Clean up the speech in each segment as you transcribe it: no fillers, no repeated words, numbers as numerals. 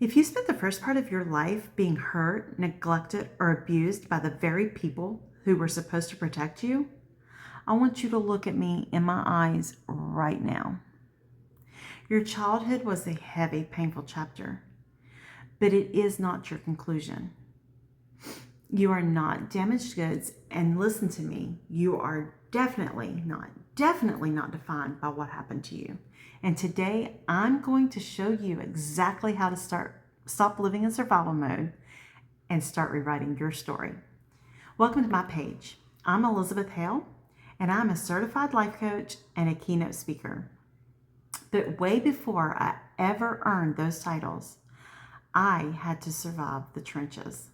If you spent the first part of your life being hurt, neglected, or abused by the very people who were supposed to protect you, I want you to look at me in my eyes right now. Your childhood was a heavy, painful chapter, but it is not your conclusion. You are not damaged goods, and listen to me, you are definitely not defined by what happened to you. And today I'm going to show you exactly how to stop living in survival mode and start rewriting your story. Welcome to my page. I'm Elizabeth Hale, and I'm a certified life coach and a keynote speaker. But way before I ever earned those titles, I had to survive the trenches.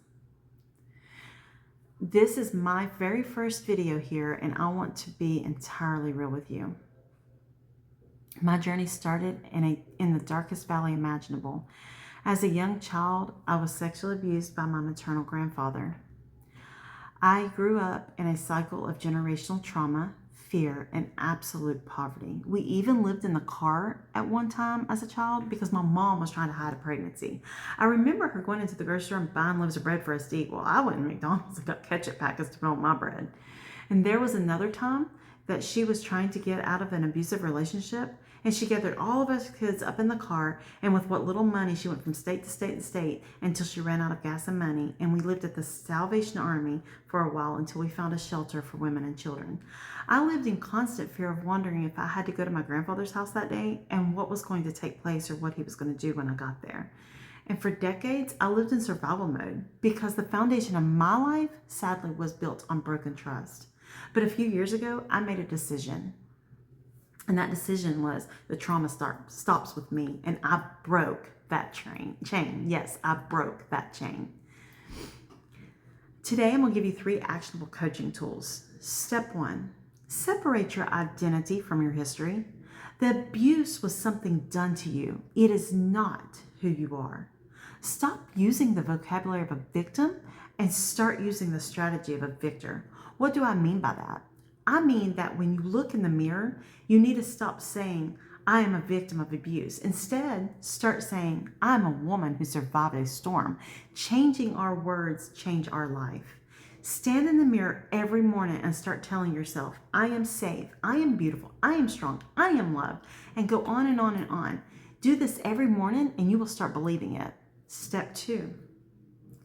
This is my very first video here, and I want to be entirely real with you. My journey started in the darkest valley imaginable. As a young child, I was sexually abused by my maternal grandfather. I grew up in a cycle of generational trauma, fear, and absolute poverty. We even lived in the car at one time as a child because my mom was trying to hide a pregnancy. I remember her going into the grocery store and buying loaves of bread for us to eat. Well, I went to McDonald's and got ketchup packets to put on my bread. And there was another time that she was trying to get out of an abusive relationship, and she gathered all of us kids up in the car, and with what little money, she went from state to state to state until she ran out of gas and money, and we lived at the Salvation Army for a while until we found a shelter for women and children. I lived in constant fear of wondering if I had to go to my grandfather's house that day and what was going to take place or what he was going to do when I got there. And for decades, I lived in survival mode because the foundation of my life, sadly, was built on broken trust. But a few years ago, I made a decision. And that decision was the trauma stops with me. And I broke that chain. Yes, I broke that chain. Today, I'm going to give you 3 actionable coaching tools. Step 1, separate your identity from your history. The abuse was something done to you. It is not who you are. Stop using the vocabulary of a victim and start using the strategy of a victor. What do I mean by that? I mean that when you look in the mirror, you need to stop saying, I am a victim of abuse. Instead, start saying, I'm a woman who survived a storm. Changing our words change our life. Stand in the mirror every morning and start telling yourself, I am safe, I am beautiful, I am strong, I am loved, and go on and on and on. Do this every morning and you will start believing it. Step 2,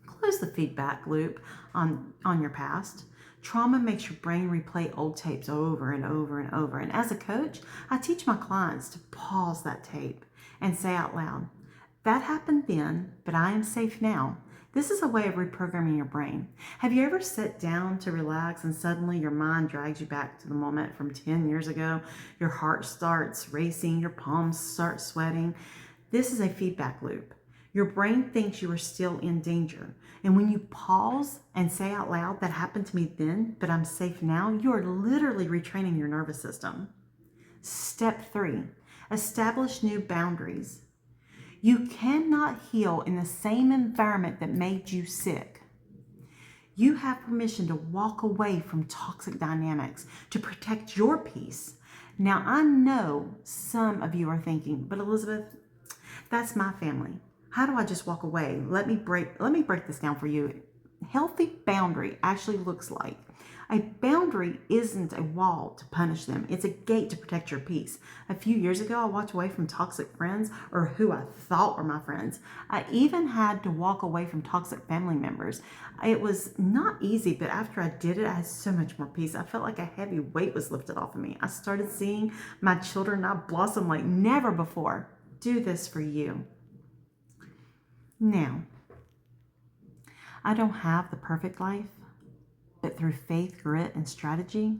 close the feedback loop on your past. Trauma makes your brain replay old tapes over and over and over. And as a coach, I teach my clients to pause that tape and say out loud, that happened then, but I am safe now. This is a way of reprogramming your brain. Have you ever sat down to relax and suddenly your mind drags you back to the moment from 10 years ago? Your heart starts racing, your palms start sweating. This is a feedback loop. Your brain thinks you are still in danger. And when you pause and say out loud, that happened to me then, but I'm safe now, you are literally retraining your nervous system. Step 3, establish new boundaries. You cannot heal in the same environment that made you sick. You have permission to walk away from toxic dynamics to protect your peace. Now, I know some of you are thinking, but Elizabeth, that's my family. How do I just walk away? Let me break this down for you. Healthy boundary actually looks like a boundary isn't a wall to punish them. It's a gate to protect your peace. A few years ago, I walked away from toxic friends or who I thought were my friends. I even had to walk away from toxic family members. It was not easy, but after I did it, I had so much more peace. I felt like a heavy weight was lifted off of me. I started seeing my children now blossom like never before. Do this for you. Now, I don't have the perfect life, but through faith, grit, and strategy,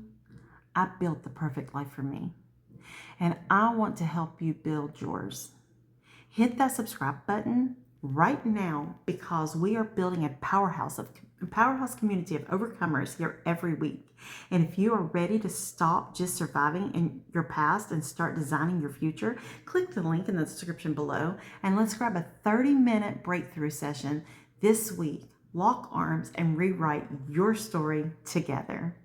I built the perfect life for me. And I want to help you build yours. Hit that subscribe button right now because we are building a powerhouse community of overcomers here every week. And if you are ready to stop just surviving in your past and start designing your future, click the link in the description below and let's grab a 30-minute breakthrough session this week. Lock arms and rewrite your story together.